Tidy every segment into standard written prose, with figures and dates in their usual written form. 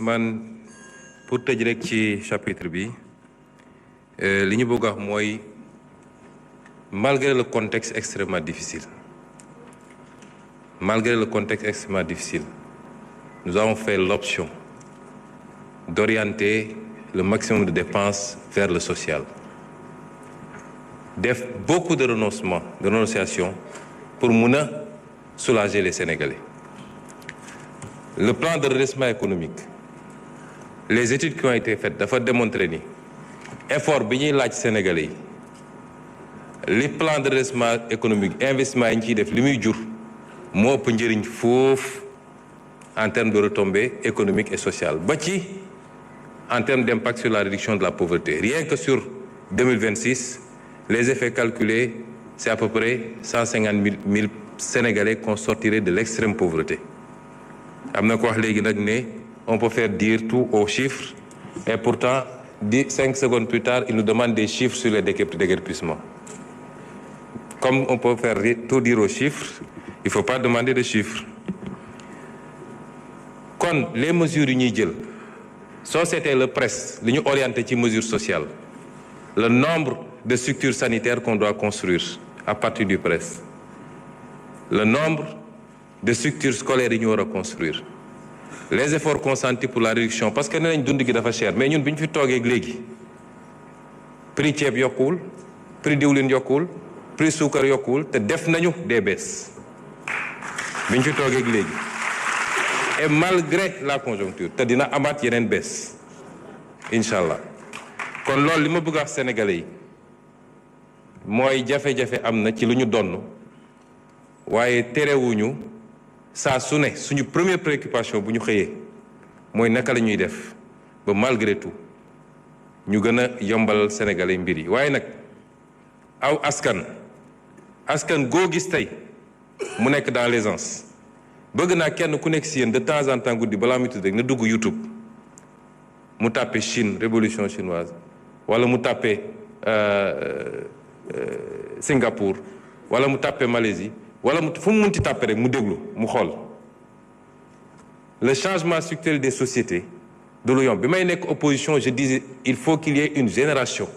man pour tëj rek ci chapitre bi li ñu bëgg a wax mooy malgré le contexte extrêmement difficile nous avons fait l'option d'orienter le maximum de dépenses vers le social, def beaucoup de renonciations pour mun a soulager les Sénégalais. Le plan de redressement économique, les études qui ont été faites dafa démontrer ni effort bi ñuy laaj Sénégalais yi li plan de redressement économique investissement yi ñu ciy def li muy jur moo ëpp njëriñ foofu en termes de retombées économiques et sociales ba ci en termes d'impact sur la réduction de la pauvreté. Rien que sur 2026, les effets calculés, c'est à peu près 150 000 Sénégalais qu'on sortirait de l'extrême pauvreté. Am na ko wax léegi nag ne on peut faire dire tout aux chiffres et pourtant 5 secondes plus tard il nous demande des chiffres sur les déguerpissements. Comme on peut faire tout dire aux chiffres, il faut pas demander de chiffres. Kon les mesures yi ñuy jël soo seetee le presse li ñu orienté ci mesures sociales, le nombre de structures sanitaires qu'on doit construire à partir du presse, le nombre de structures scolaires yi ñu war a construire, les efforts consentis pour la réduction parce que nee nañ dund gi dafa cher mais ñun bi ñu fi toogee léegi prix ceeb yokkuwul, prix diwlin yokkuwul, prix suukar yokkuwul te def nañu des baisses bi ñu fi toogee léegi et malgré la conjoncture te dina amaat yeneen baisse incha allah. Kon loolu li ma bëgg a wax Sénégalais yi mooy jafe-jafe am na ci lu ñu donn waaye terewuñu saa su ne suñu première préoccupation bu ñu xëyee mooy naka la ñuy def ba malgré tout ñu gën a yombalal Sénégalais mbir yi. Waaye nag aw askan goo gis tey mu nekk dans l'aisance bëgg naa kenn ku nekk si yéen de temps en temps guddi balaa muy tudd rek na dugg YouTube mu tàppe Chine révolution chinoise wala mu tàppe Singapour wala mu tàppe Malaisie wala fu mu munti tàppe rek mu déglu mu xool le changement structurel des sociétés du lu yomb. Bi may nekk opposition je disais il faut qu'il y ait une génération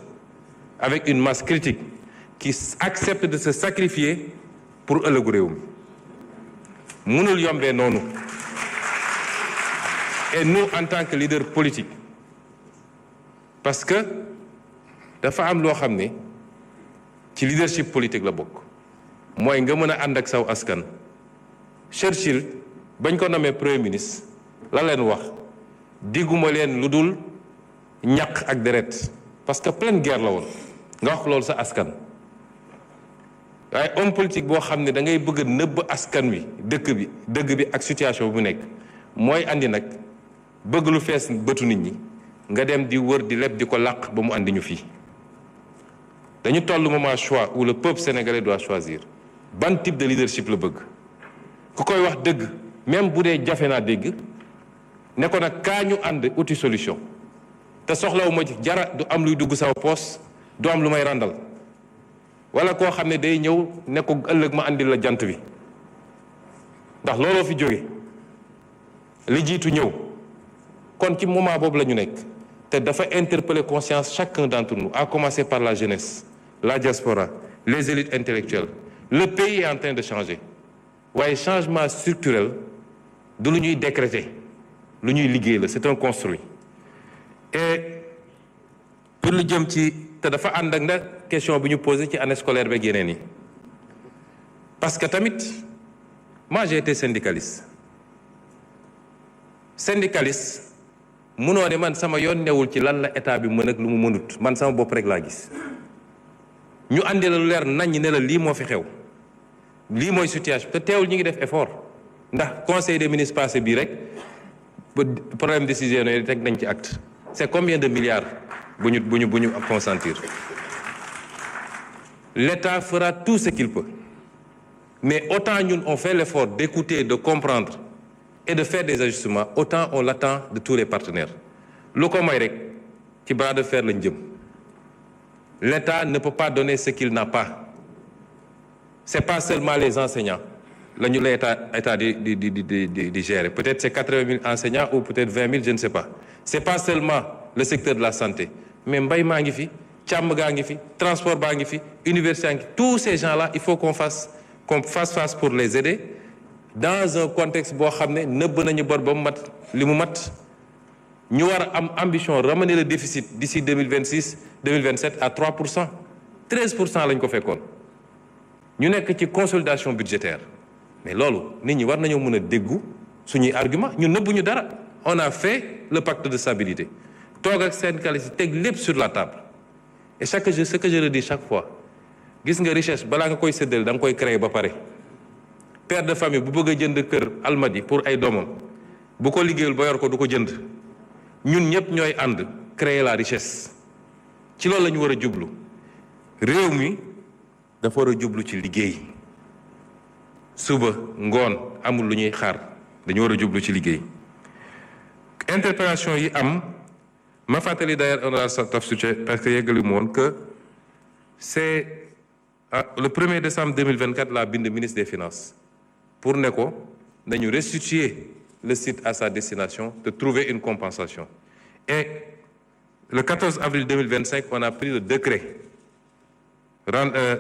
avec une masse critique qui accepte de se sacrifier pour ëllëgu réew mi mënul yombee noonu. Et nous en tant que leader politique parce que dafa am loo xam ne ci leadership politique la bokk mooy nga mën a ànd ak saw askan. Churchill bañ ko nommé premier ministre la leen wax digguma leen lu dul ñaq ak deret parce que pleine guerre la woon nga wax loolu sa askan. waaye homme politique boo xam ne da ngay bëgg a nëbb askan wi dëgg bi ak situation bu mu nekk mooy andi nag bëgg lu fees bëtu nit ñi nga dem di wër di leb di ko làq ba mu andi ñu fii. Dañu toll moment choix où le peuple sénégalais doit choisir ban type de leadership la bëgg. Ku koy wax dëgg même bu dee jafe naa dégg ne ko nag kaa ñu ànd uti solution te soxlawu ma ci jara du am luy dugg sama poos du am lu may ràndal wala koo xam ne day ñëw ne ko ëllëg ma andil la jant bi ndax looloo fi jóge li jiitu ñëw. Kon ci moment boobu la ñu nekk te dafa interpeller conscience chacun d'entre nous à commencer par la jeunesse, la diaspora, les élites intellectuelles. Le pays est en train de changer waaye changement structurel du lu ñuy décréter lu ñuy liggéey la, c'est un construit. Et pour lu jëm ci te dafa ànd ak nag question bi ñu posé ci année scolaire beeg yeneen yi parce que tamit moi j'ai été syndicaliste munoo ne man sama yoon newul ci lan la état bi mën ak lu mu mënut man sama bopp rek laa gis ñu andi la lu leer nañ ne la lii moo fi xew lii mooy situation te teewul ñu ngi def effort ndax conseil des ministres passé bii rek problème décisionnaire teg nañ ci acte. C'est combien de milliards bu ñu consentir. L'État fera tout ce qu'il peut mais autant ñun on fait l'effort d'écouter, de comprendre et de faire des ajustements, autant on l'attend de tous les partenaires. Lu ko may rek ci bras de fer lañ jëm. L'État ne peut pas donner ce qu'il n'a pas. C'est pas seulement les enseignants, la ñu la état di gérer peut-être c'est 80 000 enseignants ou peut-être 20 000 je ne sais pas c'est pas seulement le secteur de la santé mais mbay maa ngi fi càmm gaa ngi fi transport baa ngi fi université gaa ngi fi tous ces gens-là il faut qu'on fasse face pour les aider dans un contexte boo xam ne nëbb nañu bor ba mu mat li mu mat ñu war a am ambition ramener le déficit d'ici 2026 2027 à 3%. 13% lañ ko fekkoon ñu nekk ci consolidation budgétaire mais loolu nit ñi war nañoo mën a déggu suñuy argument ñu nëbbuñu dara on a fait le pacte de stabilité toog ak syndicaliste teg lépp sur la table et ce que je redis chaque fois gis nga richesse balaa nga koy séddale da nga koy créer ba pare père de famille bu bëgg a jënd kër Almadi pour ay doomam bu ko liggéeyul ba yor ko du ko jënd ñun ñëpp ñooy ànd créer la richesse ci loolu la ñu war a jublu réew mi dafa war a jublu ci liggéey suba ngoon amul lu ñuy xaar dañu war a jublu ci liggéey interpellation yi am ma fàttali d'ailleurs honorable Taf Sucé parce que yeggali mu woon que c'est le 1er décembre 2024 la bind ministre des finances pour ne ko nañu restituer le site à sa destination de trouver une compensation et le 14 avril 2025 on a pris le décret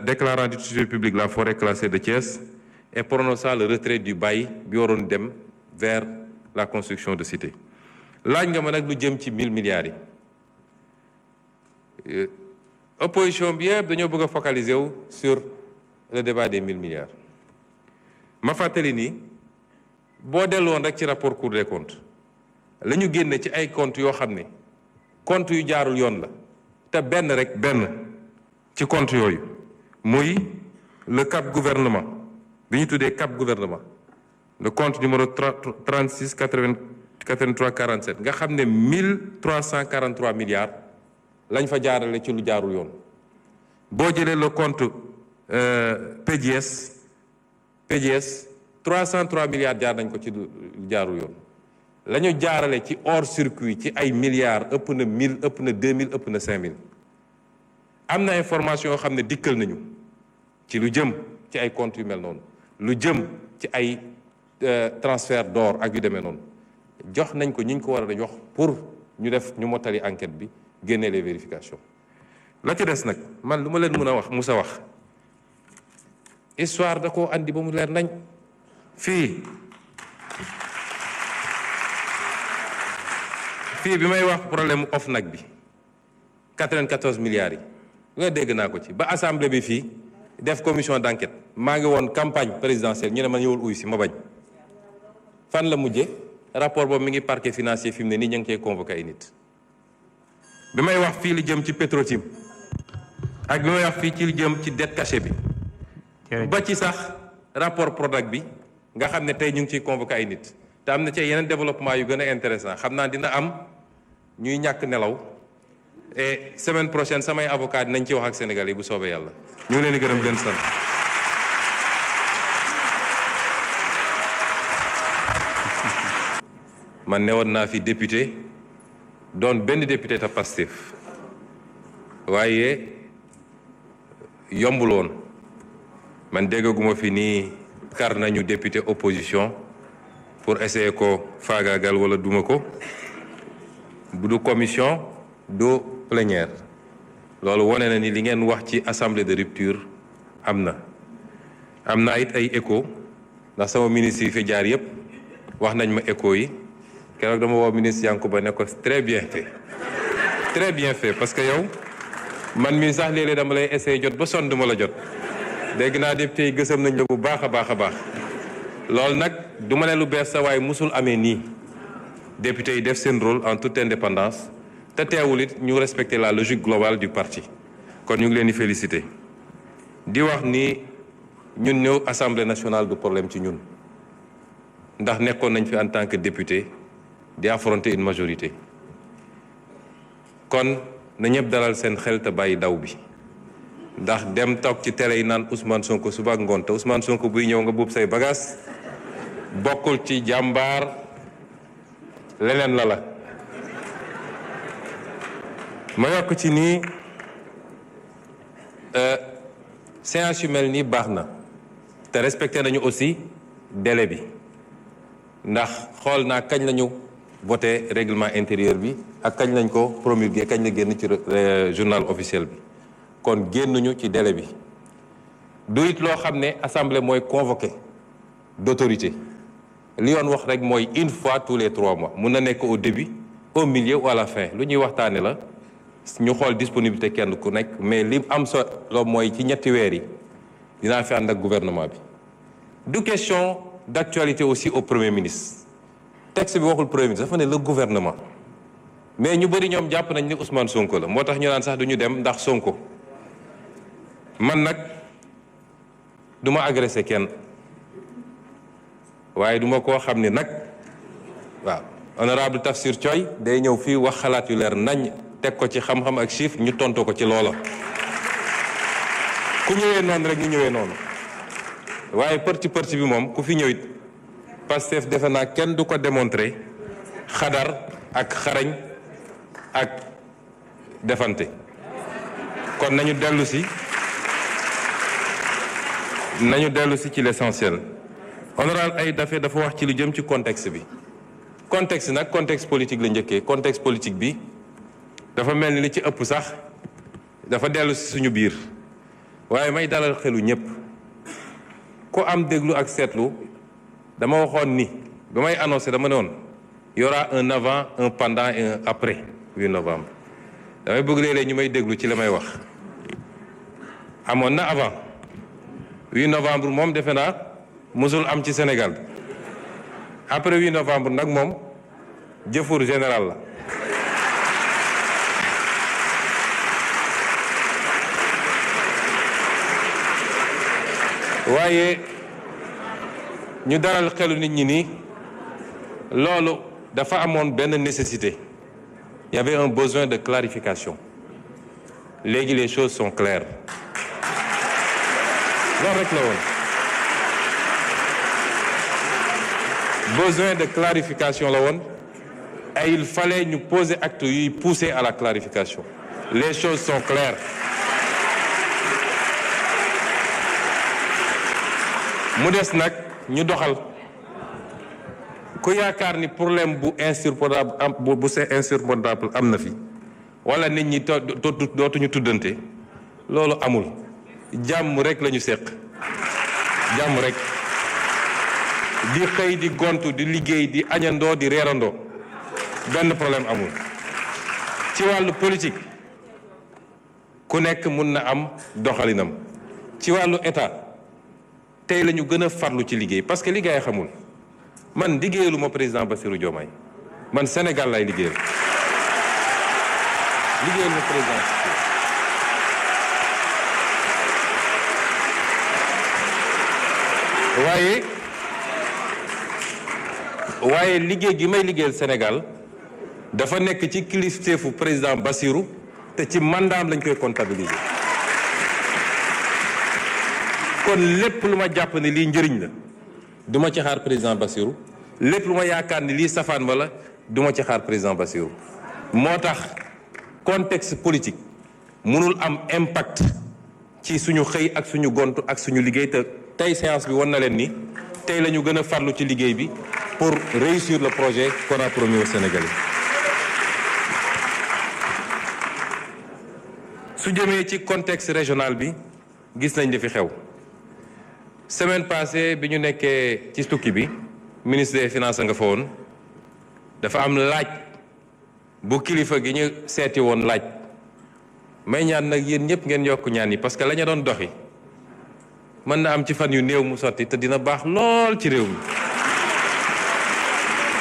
déclarant d'utilité publique la forêt classée de Thiès et prononçant le retrait du bail bi waroon dem vers la construction de cité laaj nga ma nag lu jëm ci 1000 milliards yi opposition bi yëpp dañoo bëgg a focaliser wu sur le débat des 1000 milliards ma fàttali ni boo delloon rek ci rapport Cour des comptes la ñu génne ci ay comptes yoo xam ne comptes yu jaarul yoon la te benn ci compte yooyu muy le cap gouvernement bi ñu tuddee cap gouvernement le compte numéro 36 83 47 nga xam ne 1343 milliards lañ fa jaarale ci lu jaarul yoon boo jëlee le compte PDS 303 milliards jaar nañ ko ci lu jaarul yoon la ñu jaarale ci hors circuit ci ay milliards ëpp na 1000 ëpp na 2000 ëpp na 5000 am na information yoo xam ne dikkal nañu ci lu jëm ci ay comptes yu mel noonu lu jëm ci ay transfert d'or ak yu demee noonu jox nañ ko ñi ñu ko war a jox pour ñu mottali enquête bi génne les vérifications la ci des nag man lu ma leen mën a wax musa wax histoire da koo andi ba mu leer nañ fii bi may wax problème OFNAC bi 94 milliards yi nga dégg naa ko ci ba assemblée bi fii def commission d'enquête maa ngi woon campagne présidentielle ñu ne ma ñëwul uy si ma bañ fan la mujje rapport boobu mi ngi parquet financier fi mu ne nii ñu ngi koy convoqué ay nit bi may wax fii li jëm ci Petrotim ak bi may wax fii ci li jëm ci dette cachée bi ba ci sax rapport Prodac bi nga xam ne tey ñu ngi ciy convoqué ay nit te am na ci yeneen développement yu gën a intéressant xam naa dina am ñuy ñàkk nelaw et semaine prochaine samay avocat dinañ ci wax ak Sénégal yi bu soobee yàlla ñu ngi leen di gërëm di leen sant. man ne woon naa fi député doon benn député ta Pastef waaye yombul woon man déggaguma fi nii kar nañu député opposition pour essayer ko faagaagal wala duma ko bu du commission du plénière loolu wane na ni li ngeen wax ci assemblée de rupture am na it ay écho ndax sama ministre yi fi jaar yépp wax nañ ma écho yi keroog dama woo ministre Yankuba ne ko très bien fait parce que yow man mii sax léeg-léeg dama lay essayer jot ba sonn duma la jot dégg naa député yi gësam nañ la bu baax a baax loolu nag du ma ne lu bees sa waaye musul amee nii député yi def seen rôle en toute indépendance te teewul it ñu respecter la logique globale du parti kon ñu ngi leen di féliciter di wax ni ñun ñëw assemblée nationale du problème ci ñun ndax nekkoon nañ fi en tant que député di affronter une majorité kon na ñëpp dalal seen xel te bàyyi daw bi ndax dem toog ci télé yi naan Ousmane Sonko suba ak ngoon te Ousmane Sonko buy ñëw nga buub say bagages bokkul ci jàmbaar leneen la ma yokk ci nii séance yu mel nii baax na te respecté nañu aussi délai bi ndax xool naa kañ lañu voté règlement intérieur bi ak kañ lañ ko promulgué kañ la génn ci journal officiel bi kon génnuñu ci délai bi du it loo xam ne assemblée mooy convoqué d'autorité li yoon wax rek mooy une fois tous les 3 mois mun na nekk au début au milieu ou à la fin lu ñuy waxtaane la ñu xool disponibilité kenn ku nekk mais li am solo mooy ci ñetti weer yi dinaa fi ànd ak gouvernement bi du question d'actualité aussi au premier ministre texte bi waxul premier ministre dafa ne le gouvernement mais ñu bëri ñoom jàpp nañ ni Ousmane Sonko la moo tax ñu naan sax du ñu dem ndax Sonko man nag du ma agressé kenn waaye du ma koo xam ne nag waaw honorable Tafsir Thioye day ñëw fii wax xalaat yu leer nañ teg ko ci xam-xam ak chiffre ñu tontu ko ci loola ku ñëwee noonu rek ñu ñëwee noonu waaye përti bi moom ku fi ñëwit Pastef defe naa kenn du ko démontrer xadar ak xarañ ak defante kon nañu dellu si ci l'essentiel honorable ay dafa wax ci lu jëm ci contexte bi contexte nag contexte politique la njëkkee contexte politique bi dafa mel ni li ci ëpp sax dafa dellu si suñu biir waaye may dalal xelu ñépp ku am déglu ak seetlu dama waxoon ni ba may annoncé dama ne woon y aura un avant un pendant et un après 8 novembre damay bëgg léeg-léeg ñu may déglu ci la may wax amoon na avant 8 novembre moom defe naa musul am ci Sénégal après 8 novembre nag moom jëfur général la waaye ñu daral xelu nit ñi ni loolu dafa amoon benn nécessité il y avait un besoin de clarification léegi les choses sont claires loolu rek la woon besoin de clarification la woon et il fallait ñu poser acte yuy pousser à la clarification les choses sont claires mu des nag ñu doxal ku yaakaar ni problème bu insurmontable am na fi wala nit ñi dootuñu tuddante loolu amul jàmm rek lañu séq jàmm rek di xëy di gontu di liggéey di añandoo di reerandoo benn problème amul ci wàllu politique ku nekk mun na am doxalinam ci wàllu état tey la ñu gën a farlu ci liggéey parce que li gars yi xamul man liggéeyalu ma président Bassirou Diomaye man Sénégal lay liggéeyal ma président waaye liggéey gi may liggéeyal Sénégal dafa nekk ci kilifteefu président Bassirou te ci mandaam lañ koy comptabiliser kon lépp lu ma jàpp ne lii njëriñ la du ma ci xaar président Bassirou lépp lu ma yaakaar ni lii safaan ma la du ma ci xaar président Bassirou moo tax contexte politique mënul am impact ci suñu xëy ak suñu gontu ak suñu liggéey te tey séance bi wan na leen ni tey la ñu gën a farlu ci liggéey bi pour réussir le projet qu'on a promis aux Sénégalais su jëmee ci contexte régional bi gis nañ li fi xew semaine passée bi ñu nekkee ci tukki bi ministre des finances nga fa woon dafa am laaj bu kilifa gi ñu seeti woon laaj may ñaan nag yéen ñëpp ngeen yokk ñaan yi parce que la ñu doon doxi mën na am ci fan yu néew mu sotti te dina baax lool ci réew mi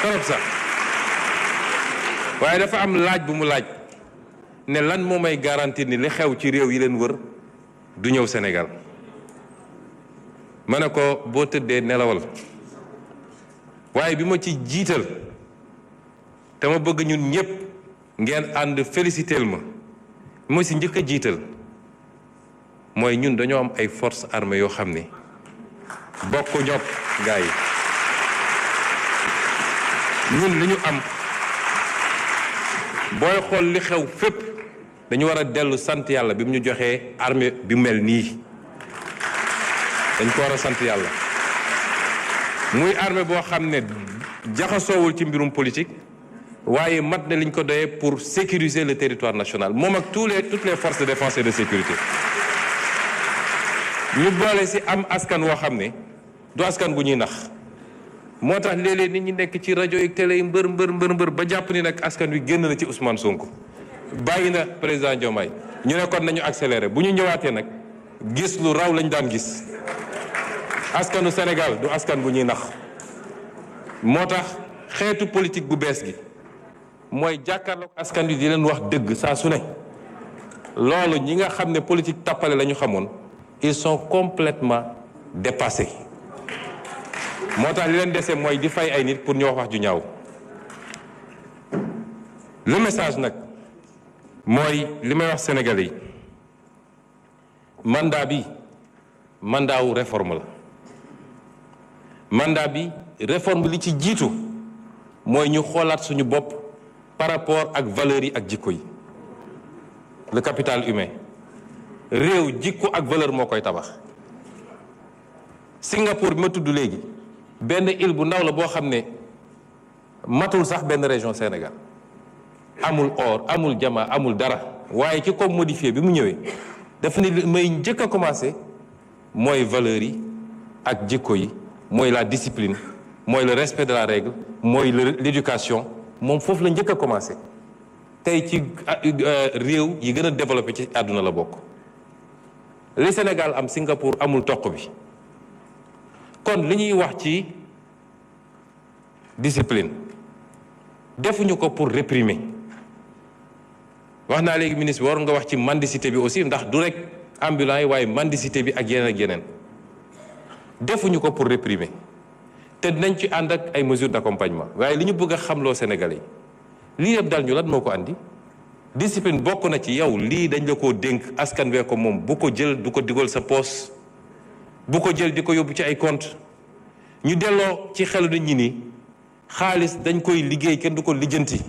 torop sax waaye dafa am laaj bu mu laaj ne lan moo may garantir ni li xew ci réew yi leen wër du ñëw Sénégal ma ne ko boo tëddee nelawal waaye bi ma ci jiital te ma bëgg ñun ñëpp ngeen ànd féliciteel ma bi ma si njëkk a jiital mooy ñun dañoo am ay forces armées yoo xam ne bokk ñoog gaa yi ñun li ñu am booy xool li xew fépp dañu war a dellu sant yàlla bi mu ñu joxee armée bi mel nii dañ ko war a sant yàlla muy armée boo xam ne jaxasoowul ci mbirum politique waaye mat na liñ ko doyee pour sécuriser le territoire national moom ak toutes les forces de défense et de sécurité ñu boole ci am askan woo xam ne du askan bu ñuy nax moo tax léeg-léeg nit ñi nekk ci rajo yi télé yi mbër ba jàpp ni nag askan wi génn na ci Ousmane Sonko bàyyi na président Diomaye ñu ne kon nañu accéléré bu ñu ñëwaatee nag gis lu raw lañ daan gis askanu Sénégal du askan bu ñuy nax moo tax xeetu politique bu bees gi mooy jàkkaarloog askan wi di leen wax dëgg saa su ne loolu ñi nga xam ne politique tappale la ñu xamoon ils sont complètement dépassés moo tax li leen dese mooy di fay ay nit pour ñu wax ju ñaaw le message nag mooy li may wax Sénégalais yi mandat bi mandat wu réforme la mandat bi réforme li ci jiitu mooy ñu xoolaat suñu bopp par rapport ak valeurs yi ak jikko yi le capital humain réew jikko ak valeur moo koy tabax Singapour bi ma tudd léegi benn île bu ndaw la boo xam ne matul sax benn région Sénégal amul or amul jama amul dara waaye ci ko modifié bi mu ñëwee dafa ne li may njëkk a commencé mooy valeurs yi ak jikko yi mooy la discipline mooy le respect de la règle mooy l'éducation moom foofu la njëkk a commencé tey ci réew yi gën a développé ci àdduna la bokk li Sénégal am Singapour amul toq bi kon li ñuy wax ci discipline defuñu ko pour réprimer wax naa léegi ministre bi war nga wax ci mendicité bi aussi ndax du rek ambulant yi waaye mendicité bi ak yeneen defuñu ko pour réprimer te dinañ ci ànd ak ay mesures d'accompagnement waaye li ñu bëgg a xamloo Sénégalais yi lii yëpp dal ñu lan moo ko andi discipline bokk na ci yow lii dañ la koo dénk askan wee ko moom bu ko jël du ko digal sa poos bu ko jël di ko yóbbu ci ay compte ñu delloo ci xelu nit ñi ni xaalis dañ koy liggéey kenn du ko lijjanti.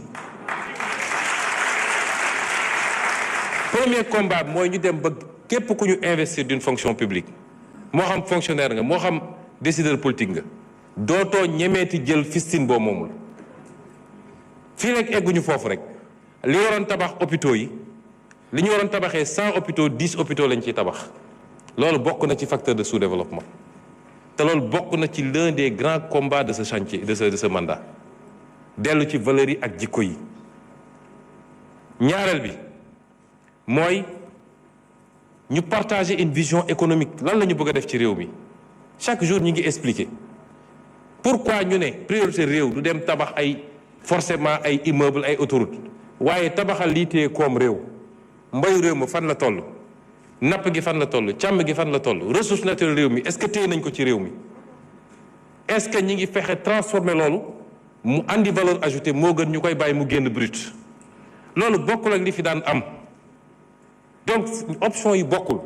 Premier combat mooy ñu dem ba képp ku ñu investir d'une fonction publique moo xam fonctionnaire nga moo xam décideur politique nga dootoo ñemeeti jël fistine boo moomul fii rek egguñu foofu rek li waroon tabax hôpitaux yi li ñu waroon tabaxee 100 hôpitaux 10 hôpitaux lañ ciy tabax loolu bokk na ci facteur de sous-développement te loolu bokk na ci l'un des grands combats de ce chantier de ce mandat dellu ci valeurs yi ak jikko yi ñaareel bi mooy ñu partager une vision économique lan la ñu bëgg a def ci réew mi chaque jour ñu ngi expliquer pourquoi ñu ne priorité réew du dem tabax ay forcément ay immeuble ay autoroute waaye tabaxal lii téye koom réew mbayu réew ma fan la toll napp gi fan la toll càmm gi fan la toll ressource naturelle réew mi est-ce que téye nañ ko ci réew mi est-ce que ñi ngi fexe transformer loolu mu andi valeur ajoutée moo gën ñu koy bàyyi mu génn brut loolu bokkul ak li fi daan am donc option yi bokkul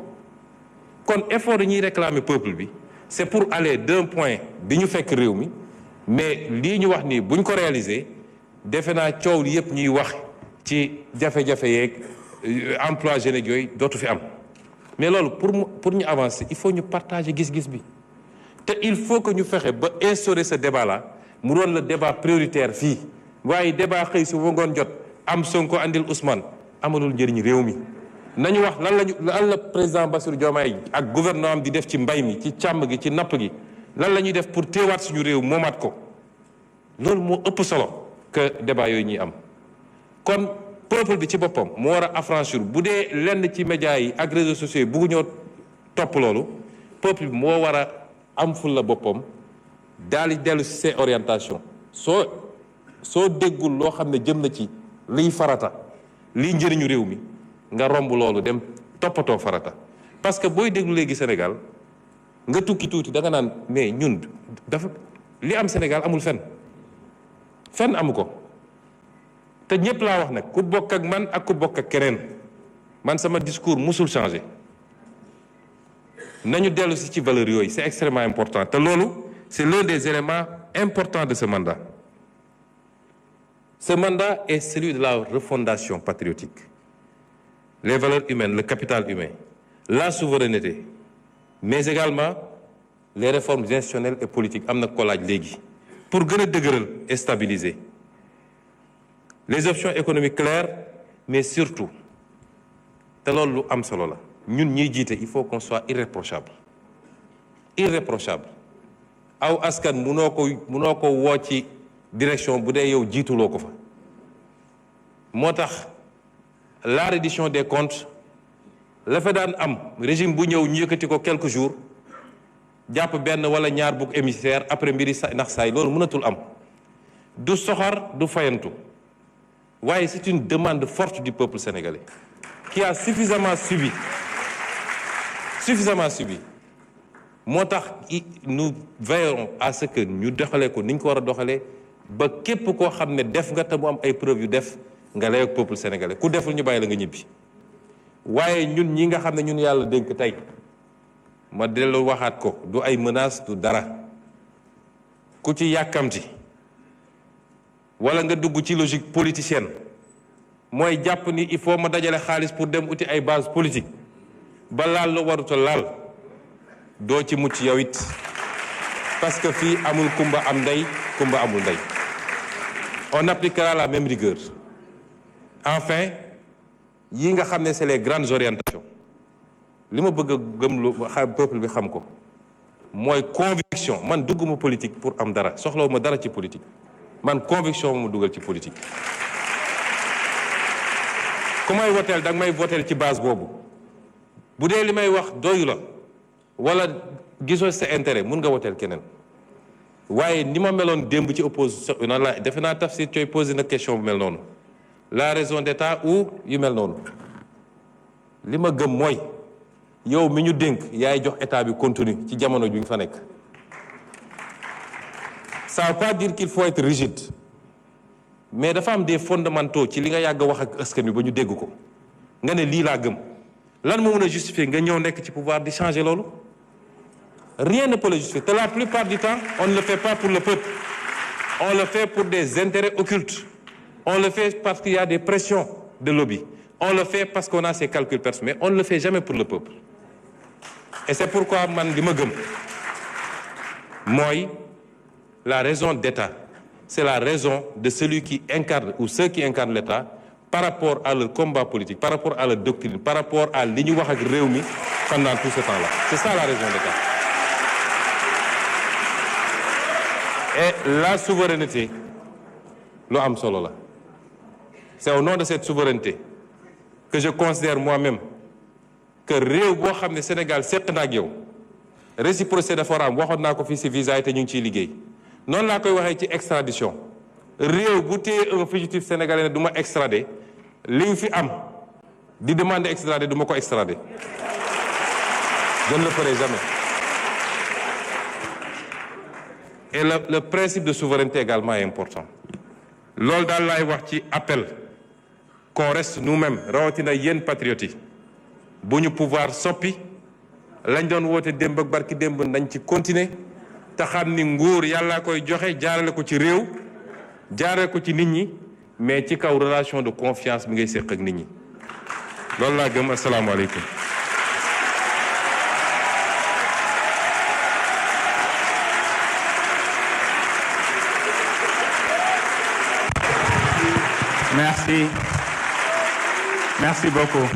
kon effort yi ñuy réclamer peuple bi c'est pour aller d'un point bi ñu fekk réew mi mais lii ñu wax nii buñ ko réaliser defe naa coow li yëpp ñuy wax ci jafe-jafe yeeg emploi jeunes yooyu dootu fi am mais loolu pour ñu avancer il faut ñu partager gis-gis bi te il faut que ñu fexe ba instaurer ce débat là mu doon le débat prioritaire fii waaye débat xëy su ba ngoon jot am Sonko andil Ousmane amalul njëriñ réew mi nañu wax lan la président Bassirou Diomaye ak gouvernement am di def ci mbay mi ci càmm gi ci napp gi lan la ñuy def pour téewaat suñu réew moomaat ko loolu moo ëpp solo que débat yooyu ñuy am kon peuple bi ci boppam moo war a affranchir bu dee lenn ci médias yi ak réseaux sociaux yi buggu ñoo topp loolu peuple bi moo war a am ful la boppam daal di dellu ci ses orientations soo déggul loo xam ne jëm na ci liy farata liy njëriñu réew mi nga romb loolu dem toppatoo farata parce que booy déglu léegi Sénégal nga tukki tuuti da nga naan mais ñun dafa li am Sénégal amul fenn amu ko te ñëpp laa wax nag ku bokk ak man ak ku bokk ak keneen man sama discours musul changer nañu dellu si ci valeurs yooyu c'est extrêmement important te loolu c'est l'un des éléments importants de ce mandat. Ce mandat est celui de la refondation patriotique. Les valeurs humaines, le capital humain, la souveraineté, mais également les réformes institutionnelles et politiques am na ko laaj léegi pour gën a dëgëral et stabiliser les options économiques claires mais surtout te loolu lu am solo la ñun ñiy jiite il faut qu'on soit irréprochable aw askan munoo ko woo ci direction bu dee yow jiituloo ko fa moo tax la reddition des comptes la fa daan am régime bu ñëw ñu yëkkati ko quelques jours jàpp benn wala ñaar bugg émissaire après mbiri ndax saay loolu mënatul am du soxar du fayantu waaye c'est une demande forte du peuple sénégalais qui a suffisamment subi moo tax nous veillerons à ce que ñu doxalee ko ni ñu ko war a doxalee ba képp koo xam ne def nga te mu am ay preuve yu def nga lay ak peuple sénégalais ku deful ñu bàyyi la nga ñibbi waaye ñun ñi nga xam ne ñun yàlla dénk tey ma dellu waxaat ko du ay menace du dara ku ci yàkkamti wala nga dugg ci logique politicienne mooy jàpp ni il faut ma dajale xaalis pour dem uti ay base politique ba laal la waruta laal doo ci mucc yow it parce que fii amul kumba am ndey kumba amul ndey on appliquera la même rigueur enfin yi nga xam ne c'est les grandes orientations li ma bëgg a gëm lu peuple bi xam ko mooy conviction man dugguma politique pour am dara soxlawuma dara ci politique man conviction mu dugal ci politique ku may woteel danga may woteel ci base boobu bu dee li may wax doyu la wala gisoo sa intérêt mun nga woteel keneen waaye ni ma meloon démb ci opposition na la defe naa Tafsir Thioye posé na question bu mel noonu la raison d'état ou yu mel noonu li ma gëm mooy yow mi ñu dénk yaay jox état bi contenu ci jamono ju ñu fa nekk ça veut pas dire qu'il faut être rigide mais dafa am des fondamentaux ci li nga yàgg a wax ak askan wi ba ñu dégg ko nga ne lii laa gëm lan moo mën a justifier nga ñëw nekk ci pouvoir di changer loolu rien ne peut le justifier te la plupart du temps on ne le fait pas pour le peuple on le fait pour des intérêts occultes on le fait parce qu'il y a des pressions de lobby on le fait parce qu'on a ses calculs personnels mais on ne le fait jamais pour le peuple et c'est pourquoi man li ma gëm mooy la raison d'État c'est la raison de celui qui incarne ou ceux qui incarnent l'État par rapport à leur combat politique par rapport à leur doctrine par rapport à li ñu wax ak réew mi pendant tout ce temps-là c'est ça la raison d'État et la souveraineté lu am solo la c'est au nom de cette souveraineté que je considère moi-même que réew boo xam ne Sénégal seq na ak yow réciprocité dafa war a am waxoon naa ko fii ci visa yi te ñu ngi ciy liggéey noonu laa koy waxee ci extradition réew bu téye un fugitif sénégalais ne du ma extrader li nga fi am di demander extrader du ma ko extrader je ne le ferai jamais et le principe de souveraineté également est important loolu daal laay wax ci appel qu'on reste nous-mêmes rawatina yéen patriotes yi bu ñu pouvoir soppi lañ doon woote démb ak barki démb nañ ci continuer te xam ni nguur yàllaa koy joxe jaarale ko ci réew jaarale ko ci nit ñi mais ci kaw relation de confiance bi ngay séq ak nit ñi loolu laa gëm asalaamaaleykum. Merci beaucoup.